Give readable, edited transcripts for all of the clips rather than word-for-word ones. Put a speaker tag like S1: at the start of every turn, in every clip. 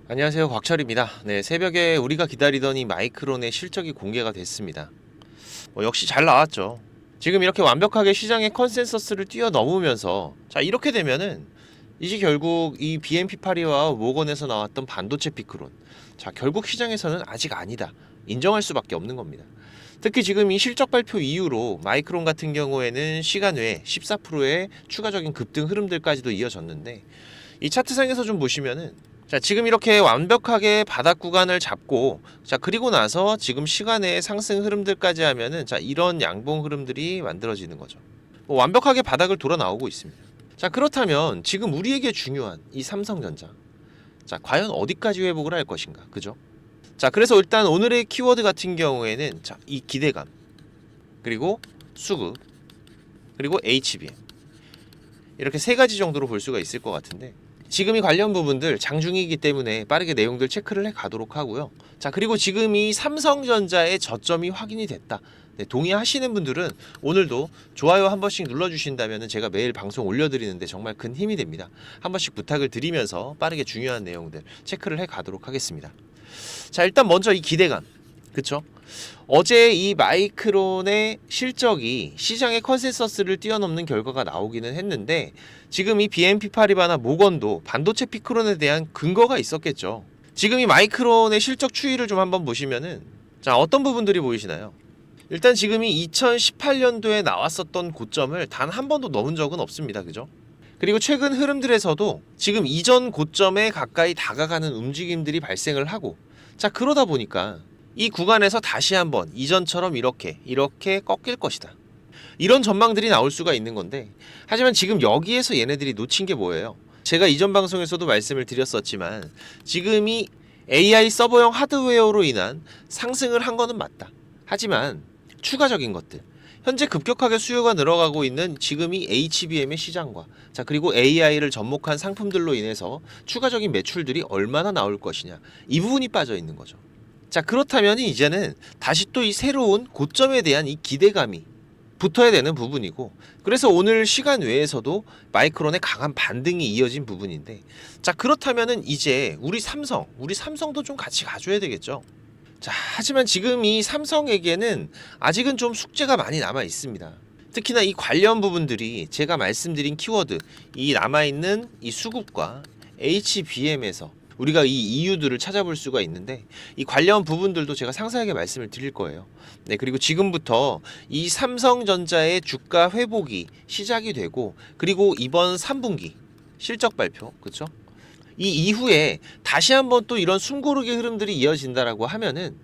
S1: 안녕하세요, 곽철입니다. 네, 새벽에 우리가 기다리던 이 마이크론의 실적이 공개가 됐습니다. 역시 잘 나왔죠. 지금 이렇게 완벽하게 시장의 컨센서스를 뛰어넘으면서 이렇게 되면은 이제 결국 이 BNP 파리와 모건에서 나왔던 반도체 피크론, 결국 시장에서는 아직 아니다, 인정할 수밖에 없는 겁니다. 특히 지금 이 실적 발표 이후로 마이크론 같은 경우에는 시간 외에 14%의 추가적인 급등 흐름들까지도 이어졌는데, 이 차트상에서 좀 보시면은 지금 이렇게 완벽하게 바닥 구간을 잡고, 그리고 나서 지금 시간의 상승 흐름들까지 하면은 이런 양봉 흐름들이 만들어지는 거죠. 완벽하게 바닥을 돌아 나오고 있습니다. 그렇다면 지금 우리에게 중요한 이 삼성전자, 과연 어디까지 회복을 할 것인가, 그죠? 그래서 일단 오늘의 키워드 같은 경우에는 이 기대감, 그리고 수급, 그리고 HBM, 이렇게 세 가지 정도로 볼 수가 있을 것 같은데, 지금 이 관련 부분들 장중이기 때문에 빠르게 내용들 체크를 해 가도록 하고요. 그리고 지금 이 삼성전자의 저점이 확인이 됐다, 네, 동의하시는 분들은 오늘도 좋아요 한 번씩 눌러주신다면 제가 매일 방송 올려드리는데 정말 큰 힘이 됩니다. 한 번씩 부탁을 드리면서 빠르게 중요한 내용들 체크를 해 가도록 하겠습니다. 일단 먼저 이 기대감, 그쵸? 어제 이 마이크론의 실적이 시장의 컨센서스를 뛰어넘는 결과가 나오기는 했는데, 지금 이 BNP 파리바나 모건도 반도체 피크론에 대한 근거가 있었겠죠. 지금 이 마이크론의 실적 추이를 좀 한번 보시면은 어떤 부분들이 보이시나요? 일단 지금 이 2018년도에 나왔었던 고점을 단 한 번도 넘은 적은 없습니다, 그죠? 그리고 최근 흐름들에서도 지금 이전 고점에 가까이 다가가는 움직임들이 발생을 하고, 그러다 보니까 이 구간에서 다시 한번 이전처럼 이렇게 꺾일 것이다, 이런 전망들이 나올 수가 있는 건데, 하지만 지금 여기에서 얘네들이 놓친 게 뭐예요? 제가 이전 방송에서도 말씀을 드렸었지만, 지금이 AI 서버용 하드웨어로 인한 상승을 한 거는 맞다. 하지만 추가적인 것들, 현재 급격하게 수요가 늘어가고 있는 지금 이 HBM의 시장과 그리고 AI를 접목한 상품들로 인해서 추가적인 매출들이 얼마나 나올 것이냐, 이 부분이 빠져 있는 거죠. 그렇다면 이제는 다시 또 이 새로운 고점에 대한 이 기대감이 붙어야 되는 부분이고, 그래서 오늘 시간 외에서도 마이크론의 강한 반등이 이어진 부분인데, 그렇다면은 이제 우리 삼성도 좀 같이 가줘야 되겠죠. 하지만 지금 이 삼성에게는 아직은 좀 숙제가 많이 남아 있습니다. 특히나 이 관련 부분들이 제가 말씀드린 키워드, 이 남아있는 이 수급과 HBM에서 우리가 이 이유들을 찾아볼 수가 있는데, 이 관련 부분들도 제가 상세하게 말씀을 드릴 거예요. 네, 그리고 지금부터 이 삼성전자의 주가 회복이 시작이 되고, 그리고 이번 3분기 실적 발표, 그쵸? 이 이후에 다시 한번 또 이런 숨고르기 흐름들이 이어진다라고 하면은,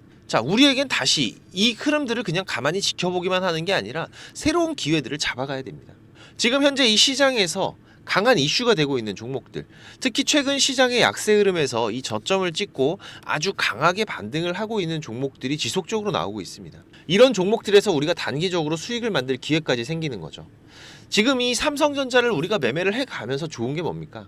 S1: 우리에겐 다시 이 흐름들을 그냥 가만히 지켜보기만 하는 게 아니라 새로운 기회들을 잡아가야 됩니다. 지금 현재 이 시장에서 강한 이슈가 되고 있는 종목들, 특히 최근 시장의 약세 흐름에서 이 저점을 찍고 아주 강하게 반등을 하고 있는 종목들이 지속적으로 나오고 있습니다. 이런 종목들에서 우리가 단기적으로 수익을 만들 기회까지 생기는 거죠. 지금 이 삼성전자를 우리가 매매를 해가면서 좋은 게 뭡니까?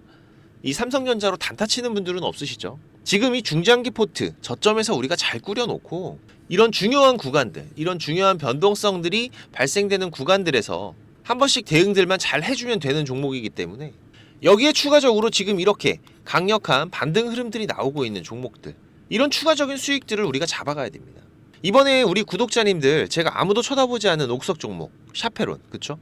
S1: 이 삼성전자로 단타 치는 분들은 없으시죠? 지금 이 중장기 포트 저점에서 우리가 잘 꾸려놓고, 이런 중요한 구간들, 이런 중요한 변동성들이 발생되는 구간들에서 한 번씩 대응들만 잘 해주면 되는 종목이기 때문에, 여기에 추가적으로 지금 이렇게 강력한 반등 흐름들이 나오고 있는 종목들, 이런 추가적인 수익들을 우리가 잡아가야 됩니다. 이번에 우리 구독자님들, 제가 아무도 쳐다보지 않는 옥석 종목 샤페론, 그쵸?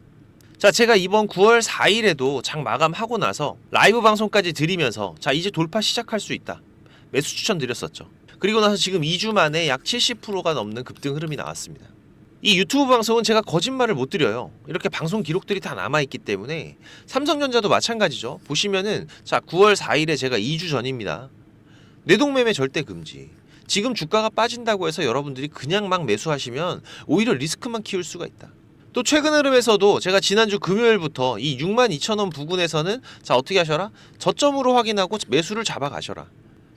S1: 제가 이번 9월 4일에도 장 마감하고 나서 라이브 방송까지 드리면서 이제 돌파 시작할 수 있다, 매수 추천 드렸었죠. 그리고 나서 지금 2주 만에 약 70%가 넘는 급등 흐름이 나왔습니다. 이 유튜브 방송은 제가 거짓말을 못 드려요. 이렇게 방송 기록들이 다 남아있기 때문에, 삼성전자도 마찬가지죠. 보시면은 9월 4일에 제가 2주 전입니다. 뇌동매매 절대 금지. 지금 주가가 빠진다고 해서 여러분들이 그냥 막 매수하시면 오히려 리스크만 키울 수가 있다. 또 최근 흐름에서도 제가 지난주 금요일부터 이 62,000원 부근에서는 어떻게 하셔라? 저점으로 확인하고 매수를 잡아가셔라,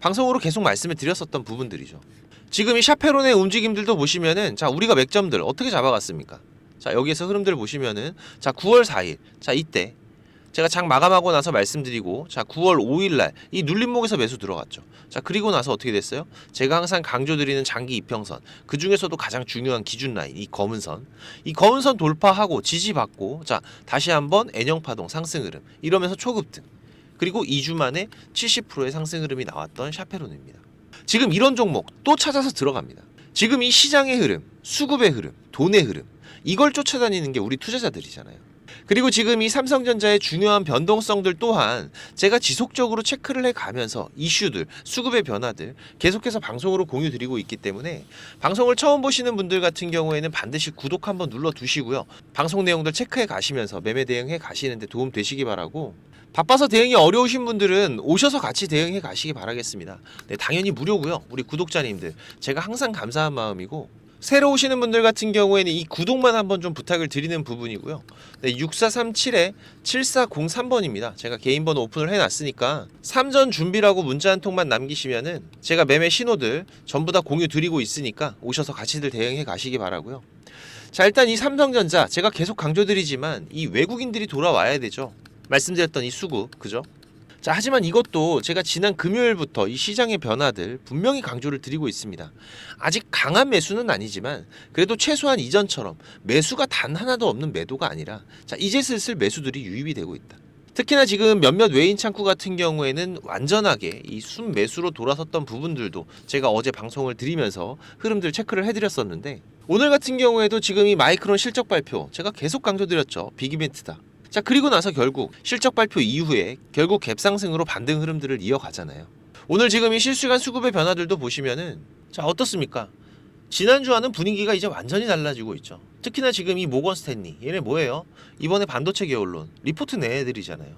S1: 방송으로 계속 말씀을 드렸었던 부분들이죠. 지금 이 샤페론의 움직임들도 보시면은 우리가 맥점들 어떻게 잡아갔습니까? 여기에서 흐름들 보시면은 9월 4일 이때 제가 장 마감하고 나서 말씀드리고, 9월 5일날 이 눌림목에서 매수 들어갔죠. 그리고 나서 어떻게 됐어요? 제가 항상 강조드리는 장기 이평선, 그 중에서도 가장 중요한 기준 라인, 이 검은 선 돌파하고 지지받고, 다시 한번 N형 파동 상승 흐름, 이러면서 초급등, 그리고 2주 만에 70%의 상승 흐름이 나왔던 샤페론입니다. 지금 이런 종목 또 찾아서 들어갑니다. 지금 이 시장의 흐름, 수급의 흐름, 돈의 흐름, 이걸 쫓아다니는 게 우리 투자자들이잖아요. 그리고 지금 이 삼성전자의 중요한 변동성들 또한 제가 지속적으로 체크를 해가면서 이슈들, 수급의 변화들 계속해서 방송으로 공유 드리고 있기 때문에 방송을 처음 보시는 분들 같은 경우에는 반드시 구독 한번 눌러 두시고요. 방송 내용들 체크해 가시면서 매매 대응해 가시는데 도움 되시기 바라고, 바빠서 대응이 어려우신 분들은 오셔서 같이 대응해 가시기 바라겠습니다. 네, 당연히 무료고요. 우리 구독자님들 제가 항상 감사한 마음이고, 새로 오시는 분들 같은 경우에는 이 구독만 한번 좀 부탁을 드리는 부분이고요. 네, 6437-7403번입니다. 제가 개인 번호 오픈을 해놨으니까 삼전 준비라고 문자 한 통만 남기시면은 제가 매매 신호들 전부 다 공유 드리고 있으니까 오셔서 같이들 대응해 가시기 바라고요. 자, 일단 이 삼성전자 제가 계속 강조드리지만 이 외국인들이 돌아와야 되죠. 말씀드렸던 이 수급, 그죠? 자, 하지만 이것도 제가 지난 금요일부터 이 시장의 변화들 분명히 강조를 드리고 있습니다. 아직 강한 매수는 아니지만 그래도 최소한 이전처럼 매수가 단 하나도 없는 매도가 아니라, 자, 이제 슬슬 매수들이 유입이 되고 있다. 특히나 지금 몇몇 외인 창구 같은 경우에는 완전하게 이 순매수로 돌아섰던 부분들도 제가 어제 방송을 드리면서 흐름들 체크를 해드렸었는데, 오늘 같은 경우에도 지금 이 마이크론 실적 발표 제가 계속 강조드렸죠. 빅이벤트다. 자, 그리고 나서 결국 실적 발표 이후에 결국 갭상승으로 반등 흐름들을 이어가잖아요. 오늘 지금 이 실시간 수급의 변화들도 보시면은, 자, 어떻습니까? 지난주와는 분위기가 이제 완전히 달라지고 있죠. 특히나 지금 이 모건 스탠리, 얘네 뭐예요? 이번에 반도체 계열론 리포트 낸 애들이잖아요.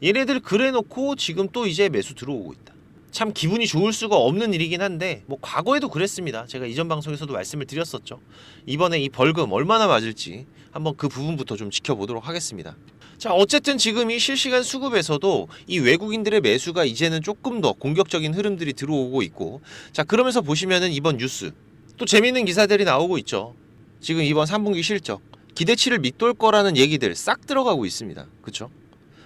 S1: 얘네들 그래놓고 지금 또 이제 매수 들어오고 있다. 참 기분이 좋을 수가 없는 일이긴 한데, 뭐 과거에도 그랬습니다. 제가 이전 방송에서도 말씀을 드렸었죠. 이번에 이 벌금 얼마나 맞을지 한번 그 부분부터 좀 지켜보도록 하겠습니다. 자, 어쨌든 지금 이 실시간 수급에서도 이 외국인들의 매수가 이제는 조금 더 공격적인 흐름들이 들어오고 있고, 자, 그러면서 보시면은 이번 뉴스 또 재밌는 기사들이 나오고 있죠. 지금 이번 3분기 실적 기대치를 밑돌 거라는 얘기들 싹 들어가고 있습니다. 그쵸?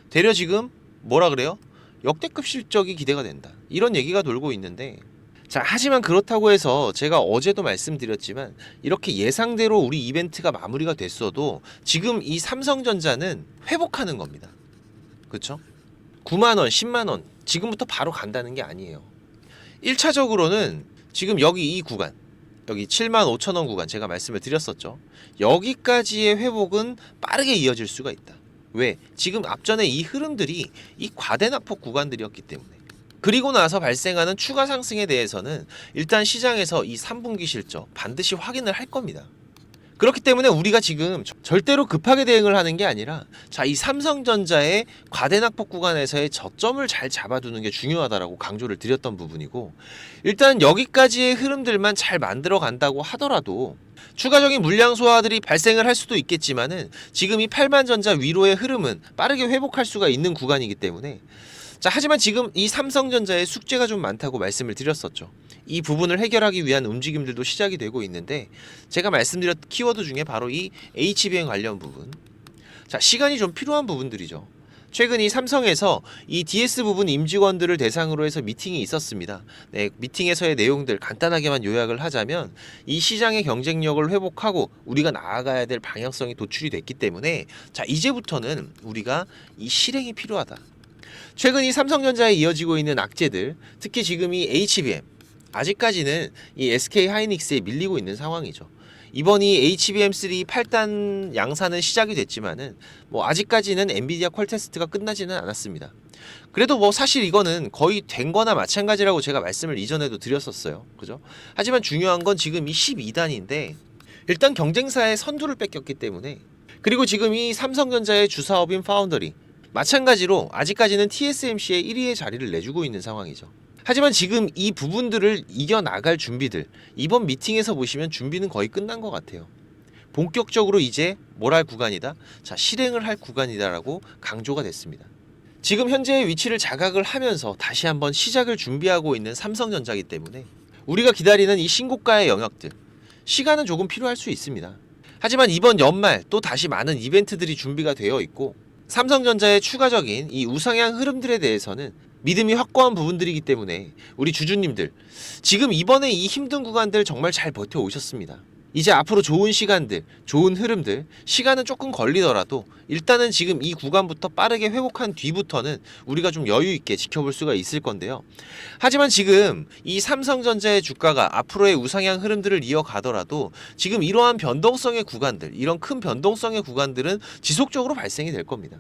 S1: 되려 지금 뭐라 그래요? 역대급 실적이 기대가 된다, 이런 얘기가 돌고 있는데, 자, 하지만 그렇다고 해서 제가 어제도 말씀드렸지만 이렇게 예상대로 우리 이벤트가 마무리가 됐어도 지금 이 삼성전자는 회복하는 겁니다. 그쵸? 9만원, 10만원 지금부터 바로 간다는 게 아니에요. 1차적으로는 지금 여기 이 구간, 여기 75,000원 구간 제가 말씀을 드렸었죠. 여기까지의 회복은 빠르게 이어질 수가 있다. 왜? 지금 앞전에 이 흐름들이 이 과대낙폭 구간들이었기 때문에. 그리고 나서 발생하는 추가 상승에 대해서는 일단 시장에서 이 3분기 실적 반드시 확인을 할 겁니다. 그렇기 때문에 우리가 지금 절대로 급하게 대응을 하는 게 아니라, 자, 이 삼성전자의 과대낙폭 구간에서의 저점을 잘 잡아두는 게 중요하다라고 강조를 드렸던 부분이고, 일단 여기까지의 흐름들만 잘 만들어 간다고 하더라도 추가적인 물량 소화들이 발생을 할 수도 있겠지만은 지금 이 8만전자 위로의 흐름은 빠르게 회복할 수가 있는 구간이기 때문에, 자, 하지만 지금 이 삼성전자의 숙제가 좀 많다고 말씀을 드렸었죠. 이 부분을 해결하기 위한 움직임들도 시작이 되고 있는데, 제가 말씀드렸 키워드 중에 바로 이 HBM 관련 부분, 자, 시간이 좀 필요한 부분들이죠. 최근 이 삼성에서 이 DS 부분 임직원들을 대상으로 해서 미팅이 있었습니다. 네, 미팅에서의 내용들 간단하게만 요약을 하자면, 이 시장의 경쟁력을 회복하고 우리가 나아가야 될 방향성이 도출이 됐기 때문에, 자, 이제부터는 우리가 이 실행이 필요하다. 최근 이 삼성전자에 이어지고 있는 악재들, 특히 지금 이 HBM 아직까지는 이 SK 하이닉스에 밀리고 있는 상황이죠. 이번 이 HBM3 8단 양산은 시작이 됐지만은 뭐 아직까지는 엔비디아 퀄 테스트가 끝나지는 않았습니다. 그래도 뭐 사실 이거는 거의 된 거나 마찬가지라고 제가 말씀을 이전에도 드렸었어요. 그죠? 하지만 중요한 건 지금 이 12단인데 일단 경쟁사의 선두를 뺏겼기 때문에, 그리고 지금 이 삼성전자의 주사업인 파운더리 마찬가지로 아직까지는 TSMC의 1위의 자리를 내주고 있는 상황이죠. 하지만 지금 이 부분들을 이겨나갈 준비들, 이번 미팅에서 보시면 준비는 거의 끝난 것 같아요. 본격적으로 이제 뭘 할 구간이다? 자, 실행을 할 구간이다라고 강조가 됐습니다. 지금 현재의 위치를 자각을 하면서 다시 한번 시작을 준비하고 있는 삼성전자이기 때문에 우리가 기다리는 이 신고가의 영역들, 시간은 조금 필요할 수 있습니다. 하지만 이번 연말 또 다시 많은 이벤트들이 준비가 되어 있고, 삼성전자의 추가적인 이 우상향 흐름들에 대해서는 믿음이 확고한 부분들이기 때문에 우리 주주님들 지금 이번에 이 힘든 구간들 정말 잘 버텨오셨습니다. 이제 앞으로 좋은 시간들, 좋은 흐름들, 시간은 조금 걸리더라도 일단은 지금 이 구간부터 빠르게 회복한 뒤부터는 우리가 좀 여유 있게 지켜볼 수가 있을 건데요. 하지만 지금 이 삼성전자의 주가가 앞으로의 우상향 흐름들을 이어가더라도 지금 이러한 변동성의 구간들, 이런 큰 변동성의 구간들은 지속적으로 발생이 될 겁니다.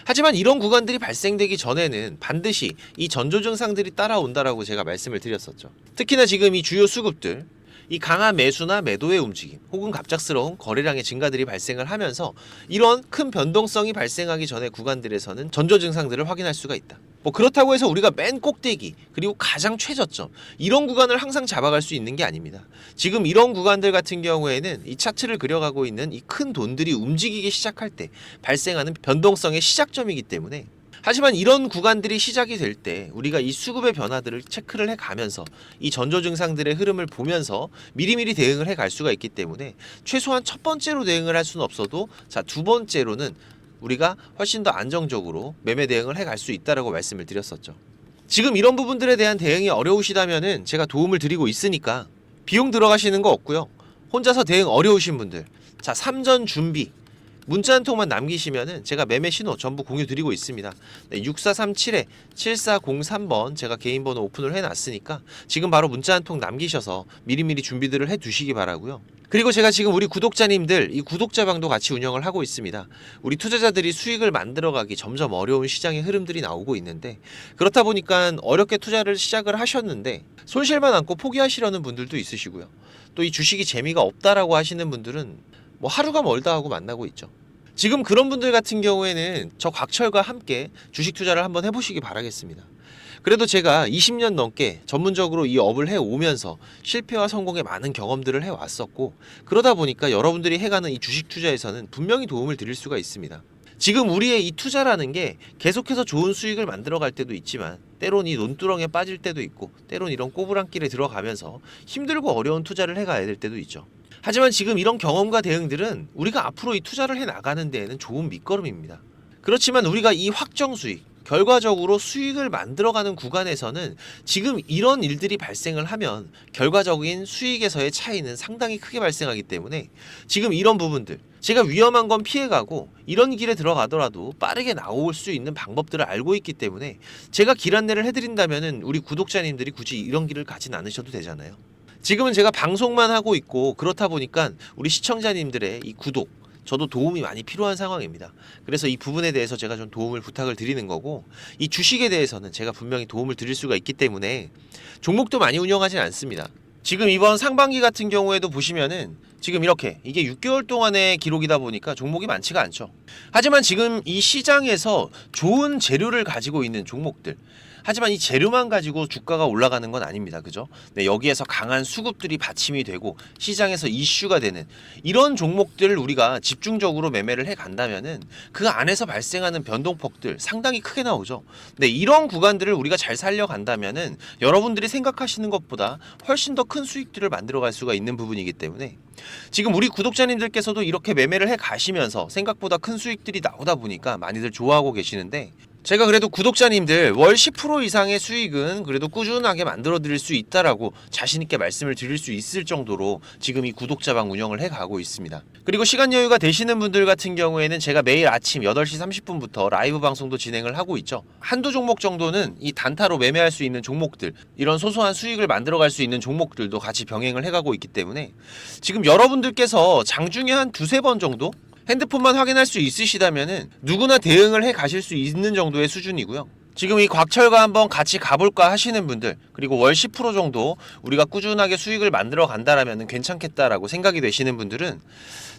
S1: 하지만 이런 구간들이 발생되기 전에는 반드시 이 전조 증상들이 따라온다라고 제가 말씀을 드렸었죠. 특히나 지금 이 주요 수급들, 이 강한 매수나 매도의 움직임 혹은 갑작스러운 거래량의 증가들이 발생을 하면서 이런 큰 변동성이 발생하기 전에 구간들에서는 전조 증상들을 확인할 수가 있다. 뭐 그렇다고 해서 우리가 맨 꼭대기 그리고 가장 최저점 이런 구간을 항상 잡아갈 수 있는 게 아닙니다. 지금 이런 구간들 같은 경우에는 이 차트를 그려가고 있는 이 큰 돈들이 움직이기 시작할 때 발생하는 변동성의 시작점이기 때문에, 하지만 이런 구간들이 시작이 될 때 우리가 이 수급의 변화들을 체크를 해가면서 이 전조 증상들의 흐름을 보면서 미리미리 대응을 해갈 수가 있기 때문에 최소한 첫 번째로 대응을 할 수는 없어도 두 번째로는 우리가 훨씬 더 안정적으로 매매 대응을 해갈 수 있다라고 말씀을 드렸었죠. 지금 이런 부분들에 대한 대응이 어려우시다면은 제가 도움을 드리고 있으니까 비용 들어가시는 거 없고요. 혼자서 대응 어려우신 분들, 삼전 준비 문자 한 통만 남기시면은 제가 매매 신호 전부 공유 드리고 있습니다. 네, 6437-7403번 제가 개인 번호 오픈을 해놨으니까 지금 바로 문자 한 통 남기셔서 미리미리 준비들을 해두시기 바라고요. 그리고 제가 지금 우리 구독자님들 이 구독자방도 같이 운영을 하고 있습니다. 우리 투자자들이 수익을 만들어가기 점점 어려운 시장의 흐름들이 나오고 있는데, 그렇다 보니까 어렵게 투자를 시작을 하셨는데 손실만 안고 포기하시려는 분들도 있으시고요. 또 이 주식이 재미가 없다라고 하시는 분들은 뭐 하루가 멀다 하고 만나고 있죠. 지금 그런 분들 같은 경우에는 저 곽철과 함께 주식 투자를 한번 해보시기 바라겠습니다. 그래도 제가 20년 넘게 전문적으로 이 업을 해오면서 실패와 성공의 많은 경험들을 해왔었고, 그러다 보니까 여러분들이 해가는 이 주식 투자에서는 분명히 도움을 드릴 수가 있습니다. 지금 우리의 이 투자라는 게 계속해서 좋은 수익을 만들어갈 때도 있지만 때론 이 논두렁에 빠질 때도 있고, 때론 이런 꼬부랑길에 들어가면서 힘들고 어려운 투자를 해가야 될 때도 있죠. 하지만 지금 이런 경험과 대응들은 우리가 앞으로 이 투자를 해 나가는 데에는 좋은 밑거름입니다. 그렇지만 우리가 이 확정 수익, 결과적으로 수익을 만들어가는 구간에서는 지금 이런 일들이 발생을 하면 결과적인 수익에서의 차이는 상당히 크게 발생하기 때문에 지금 이런 부분들, 제가 위험한 건 피해가고 이런 길에 들어가더라도 빠르게 나올 수 있는 방법들을 알고 있기 때문에 제가 길 안내를 해드린다면은 우리 구독자님들이 굳이 이런 길을 가진 않으셔도 되잖아요. 지금은 제가 방송만 하고 있고 그렇다 보니까 우리 시청자님들의 이 구독, 저도 도움이 많이 필요한 상황입니다. 그래서 이 부분에 대해서 제가 좀 도움을 부탁을 드리는 거고, 이 주식에 대해서는 제가 분명히 도움을 드릴 수가 있기 때문에 종목도 많이 운영하진 않습니다. 지금 이번 상반기 같은 경우에도 보시면은 지금 이렇게 이게 6개월 동안의 기록이다 보니까 종목이 많지가 않죠. 하지만 지금 이 시장에서 좋은 재료를 가지고 있는 종목들, 하지만 이 재료만 가지고 주가가 올라가는 건 아닙니다. 그죠? 네, 여기에서 강한 수급들이 받침이 되고 시장에서 이슈가 되는 이런 종목들을 우리가 집중적으로 매매를 해 간다면은 그 안에서 발생하는 변동폭들 상당히 크게 나오죠. 네, 이런 구간들을 우리가 잘 살려간다면은 여러분들이 생각하시는 것보다 훨씬 더 큰 수익들을 만들어갈 수가 있는 부분이기 때문에 지금 우리 구독자님들께서도 이렇게 매매를 해 가시면서 생각보다 큰 수익들이 나오다 보니까 많이들 좋아하고 계시는데, 제가 그래도 구독자님들 월 10% 이상의 수익은 그래도 꾸준하게 만들어 드릴 수 있다라고 자신있게 말씀을 드릴 수 있을 정도로 지금 이 구독자방 운영을 해가고 있습니다. 그리고 시간 여유가 되시는 분들 같은 경우에는 제가 매일 아침 8시 30분부터 라이브 방송도 진행을 하고 있죠. 한두 종목 정도는 이 단타로 매매할 수 있는 종목들, 이런 소소한 수익을 만들어갈 수 있는 종목들도 같이 병행을 해가고 있기 때문에 지금 여러분들께서 장중에 한 두세 번 정도 핸드폰만 확인할 수 있으시다면은 누구나 대응을 해 가실 수 있는 정도의 수준이고요. 지금 이 곽철과 한번 같이 가볼까 하시는 분들, 그리고 월 10% 정도 우리가 꾸준하게 수익을 만들어 간다라면 괜찮겠다라고 생각이 되시는 분들은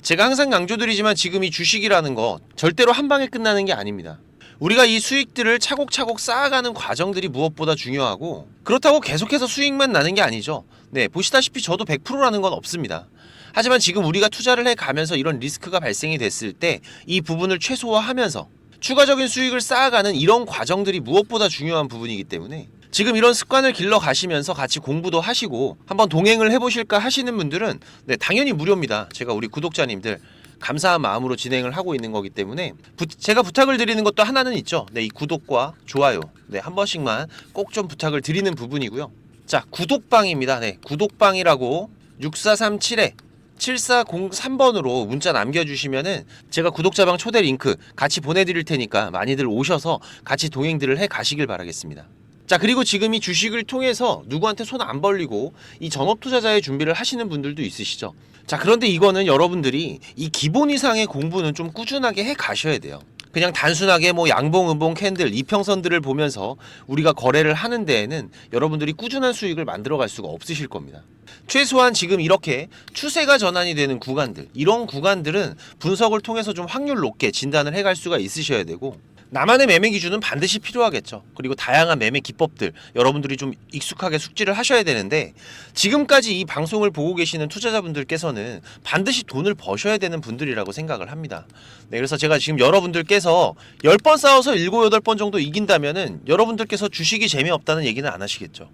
S1: 제가 항상 강조드리지만 지금 이 주식이라는 거 절대로 한 방에 끝나는 게 아닙니다. 우리가 이 수익들을 차곡차곡 쌓아가는 과정들이 무엇보다 중요하고, 그렇다고 계속해서 수익만 나는 게 아니죠. 네, 보시다시피 저도 100%라는 건 없습니다. 하지만 지금 우리가 투자를 해가면서 이런 리스크가 발생이 됐을 때 이 부분을 최소화하면서 추가적인 수익을 쌓아가는 이런 과정들이 무엇보다 중요한 부분이기 때문에 지금 이런 습관을 길러 가시면서 같이 공부도 하시고 한번 동행을 해보실까 하시는 분들은 네, 당연히 무료입니다. 제가 우리 구독자님들 감사한 마음으로 진행을 하고 있는 거기 때문에 제가 부탁을 드리는 것도 하나는 있죠. 네, 이 구독과 좋아요 한 번씩만 꼭 좀 부탁을 드리는 부분이고요. 자, 구독방입니다. 네, 구독방이라고 6437에 7403번으로 문자 남겨주시면은 제가 구독자방 초대 링크 같이 보내드릴 테니까 많이들 오셔서 같이 동행들을 해 가시길 바라겠습니다. 자, 그리고 지금 이 주식을 통해서 누구한테 손 안 벌리고 이 전업 투자자의 준비를 하시는 분들도 있으시죠. 자, 그런데 이거는 여러분들이 이 기본 이상의 공부는 좀 꾸준하게 해 가셔야 돼요. 그냥 단순하게 뭐 양봉, 음봉, 캔들, 이평선들을 보면서 우리가 거래를 하는 데에는 여러분들이 꾸준한 수익을 만들어 갈 수가 없으실 겁니다. 최소한 지금 이렇게 추세가 전환이 되는 구간들, 이런 구간들은 분석을 통해서 좀 확률 높게 진단을 해갈 수가 있으셔야 되고, 나만의 매매 기준은 반드시 필요하겠죠. 그리고 다양한 매매 기법들 여러분들이 좀 익숙하게 숙지를 하셔야 되는데, 지금까지 이 방송을 보고 계시는 투자자분들께서는 반드시 돈을 버셔야 되는 분들이라고 생각을 합니다. 네, 그래서 제가 지금 여러분들께서 10번 싸워서 7, 8번 정도 이긴다면은 여러분들께서 주식이 재미없다는 얘기는 안 하시겠죠.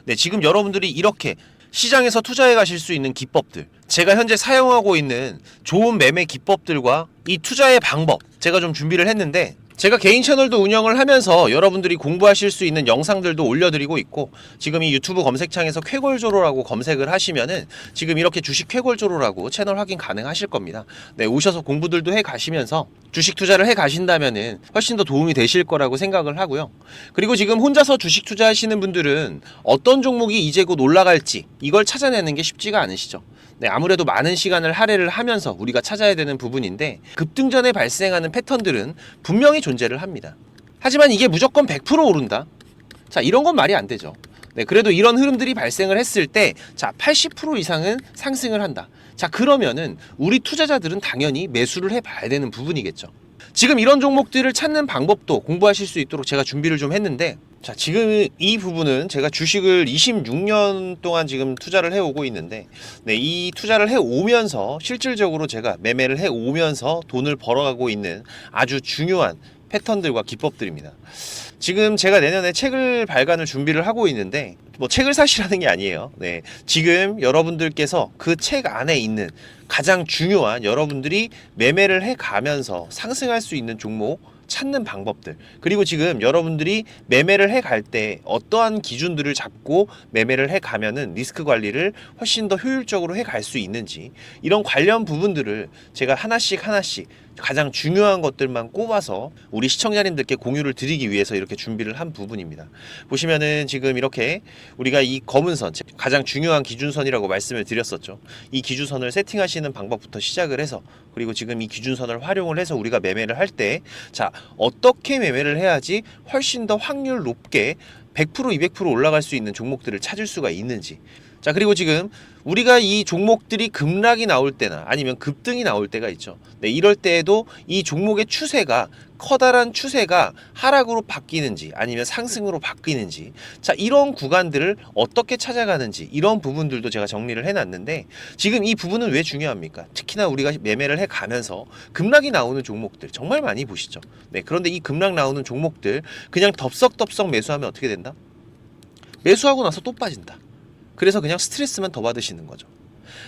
S1: 네, 지금 여러분들이 이렇게 시장에서 투자해 가실 수 있는 기법들, 제가 현재 사용하고 있는 좋은 매매 기법들과 이 투자의 방법 제가 좀 준비를 했는데, 제가 개인 채널도 운영을 하면서 여러분들이 공부하실 수 있는 영상들도 올려드리고 있고, 지금 이 유튜브 검색창에서 쾌골조로라고 검색을 하시면은 지금 이렇게 주식 쾌골조로라고 채널 확인 가능하실 겁니다. 네, 오셔서 공부들도 해 가시면서 주식 투자를 해 가신다면은 훨씬 더 도움이 되실 거라고 생각을 하고요. 그리고 지금 혼자서 주식 투자하시는 분들은 어떤 종목이 이제 곧 올라갈지 이걸 찾아내는 게 쉽지가 않으시죠. 네, 아무래도 많은 시간을 할애를 하면서 우리가 찾아야 되는 부분인데, 급등전에 발생하는 패턴들은 분명히 존재를 합니다. 하지만 이게 무조건 100% 오른다? 자, 이런 건 말이 안 되죠. 네, 그래도 이런 흐름들이 발생을 했을 때, 자, 80% 이상은 상승을 한다. 자, 그러면은 우리 투자자들은 당연히 매수를 해봐야 되는 부분이겠죠. 지금 이런 종목들을 찾는 방법도 공부하실 수 있도록 제가 준비를 좀 했는데, 자, 지금 이 부분은 제가 주식을 26년 동안 지금 투자를 해오고 있는데, 네, 이 투자를 해오면서 실질적으로 제가 매매를 해오면서 돈을 벌어가고 있는 아주 중요한 패턴들과 기법들입니다. 지금 제가 내년에 책을 발간을 준비를 하고 있는데, 뭐 책을 사시라는 게 아니에요. 네, 지금 여러분들께서 그 책 안에 있는 가장 중요한 여러분들이 매매를 해가면서 상승할 수 있는 종목 찾는 방법들, 그리고 지금 여러분들이 매매를 해갈 때 어떠한 기준들을 잡고 매매를 해가면은 리스크 관리를 훨씬 더 효율적으로 해갈 수 있는지, 이런 관련 부분들을 제가 하나씩 가장 중요한 것들만 꼽아서 우리 시청자님들께 공유를 드리기 위해서 이렇게 준비를 한 부분입니다. 보시면은 지금 이렇게 우리가 이 검은 선, 가장 중요한 기준선이라고 말씀을 드렸었죠. 이 기준선을 세팅하시는 방법부터 시작을 해서, 그리고 지금 이 기준선을 활용을 해서 우리가 매매를 할 때, 자, 어떻게 매매를 해야지 훨씬 더 확률 높게 100%, 200% 올라갈 수 있는 종목들을 찾을 수가 있는지. 자, 그리고 지금 우리가 이 종목들이 급락이 나올 때나 아니면 급등이 나올 때가 있죠. 네, 이럴 때에도 이 종목의 추세가, 커다란 추세가 하락으로 바뀌는지 아니면 상승으로 바뀌는지, 자, 이런 구간들을 어떻게 찾아가는지, 이런 부분들도 제가 정리를 해놨는데, 지금 이 부분은 왜 중요합니까? 특히나 우리가 매매를 해가면서 급락이 나오는 종목들 정말 많이 보시죠. 네, 그런데 이 급락 나오는 종목들 그냥 덥석덥석 매수하면 어떻게 된다? 매수하고 나서 또 빠진다. 그래서 그냥 스트레스만 더 받으시는 거죠.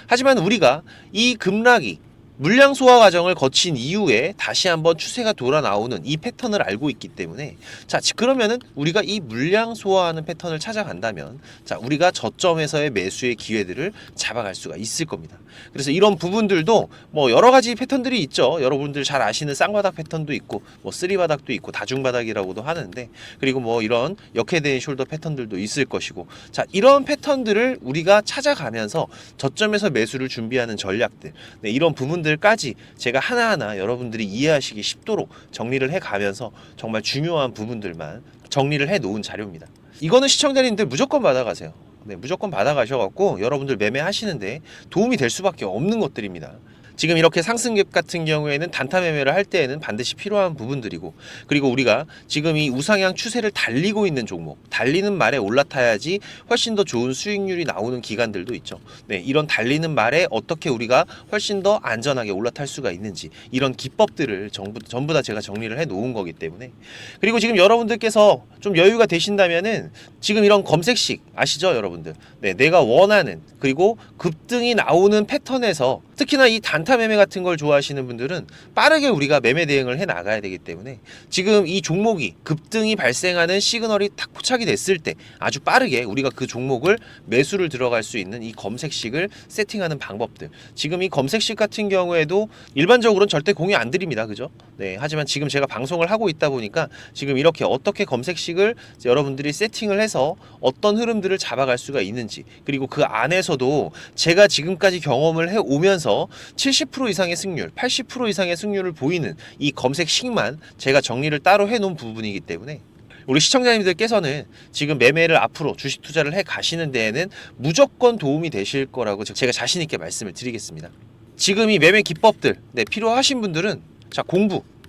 S1: 하지만 우리가 이 급락이 물량 소화 과정을 거친 이후에 다시 한번 추세가 돌아 나오는 이 패턴을 알고 있기 때문에, 자, 그러면은 우리가 이 물량 소화하는 패턴을 찾아간다면, 자, 우리가 저점에서의 매수의 기회들을 잡아갈 수가 있을 겁니다. 그래서 이런 부분들도 뭐 여러 가지 패턴들이 있죠. 여러분들 잘 아시는 쌍바닥 패턴도 있고, 뭐 쓰리바닥도 있고, 다중바닥이라고도 하는데, 그리고 뭐 이런 역헤드앤 숄더 패턴들도 있을 것이고, 자, 이런 패턴들을 우리가 찾아가면서 저점에서 매수를 준비하는 전략들, 네, 이런 부분들까지 제가 하나하나 여러분들이 이해하시기 쉽도록 정리를 해가면서 정말 중요한 부분들만 정리를 해 놓은 자료입니다. 이거는 시청자님들 무조건 받아가세요. 네, 무조건 받아가셔갖고 여러분들 매매하시는데 도움이 될 수밖에 없는 것들입니다. 지금 이렇게 상승갭 같은 경우에는 단타 매매를 할 때에는 반드시 필요한 부분들이고, 그리고 우리가 지금 이 우상향 추세를 달리고 있는 종목, 달리는 말에 올라타야지 훨씬 더 좋은 수익률이 나오는 기간들도 있죠. 네, 이런 달리는 말에 어떻게 우리가 훨씬 더 안전하게 올라탈 수가 있는지, 이런 기법들을 전부 다 제가 정리를 해 놓은 거기 때문에. 그리고 지금 여러분들께서 좀 여유가 되신다면은 지금 이런 검색식 아시죠, 여러분들? 네, 내가 원하는, 그리고 급등이 나오는 패턴에서 특히나 이 단타 단타 매매 같은 걸 좋아하시는 분들은 빠르게 우리가 매매 대응을 해 나가야 되기 때문에 지금 이 종목이 급등이 발생하는 시그널이 딱 포착이 됐을 때 아주 빠르게 우리가 그 종목을 매수를 들어갈 수 있는 이 검색식을 세팅하는 방법들. 지금 이 검색식 같은 경우에도 일반적으로는 절대 공유 안 드립니다. 그죠? 네. 하지만 지금 제가 방송을 하고 있다 보니까 지금 이렇게 어떻게 검색식을 여러분들이 세팅을 해서 어떤 흐름들을 잡아갈 수가 있는지, 그리고 그 안에서도 제가 지금까지 경험을 해 오면서 70% 이상의 승률, 80% 이상의 승률을 보이는 이 검색식만 제가 정리를 따로 해 놓은 부분이기 때문에 우리 시청자님들께서는 지금 매매를 앞으로 주식 투자를 해 가시는 데에는 무조건 도움이 되실 거라고 제가 자신 있게 말씀을 드리겠습니다. 지금 이 매매 기법들 필요하신 분들은 자,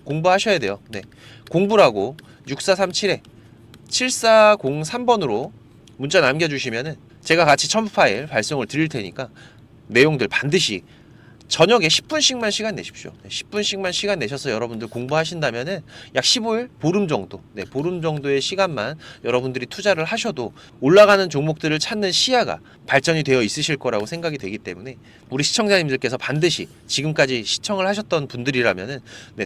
S1: 공부하셔야 돼요. 네. 공부라고 6437에 7403번으로 문자 남겨주시면은 제가 같이 첨부 파일 발송을 드릴 테니까 내용들 반드시 저녁에 10분씩만 시간 내십시오. 10분씩만 시간 내셔서 여러분들 공부하신다면은 약 15일, 보름 정도, 보름 정도의 시간만 여러분들이 투자를 하셔도 올라가는 종목들을 찾는 시야가 발전이 되어 있으실 거라고 생각이 되기 때문에 우리 시청자님들께서 반드시 지금까지 시청을 하셨던 분들이라면은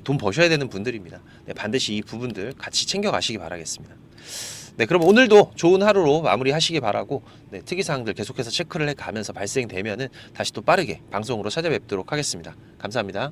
S1: 돈 버셔야 되는 분들입니다. 반드시 이 부분들 같이 챙겨가시기 바라겠습니다. 그럼 오늘도 좋은 하루로 마무리하시기 바라고 특이사항들 계속해서 체크를 해가면서 발생되면은 다시 또 빠르게 방송으로 찾아뵙도록 하겠습니다. 감사합니다.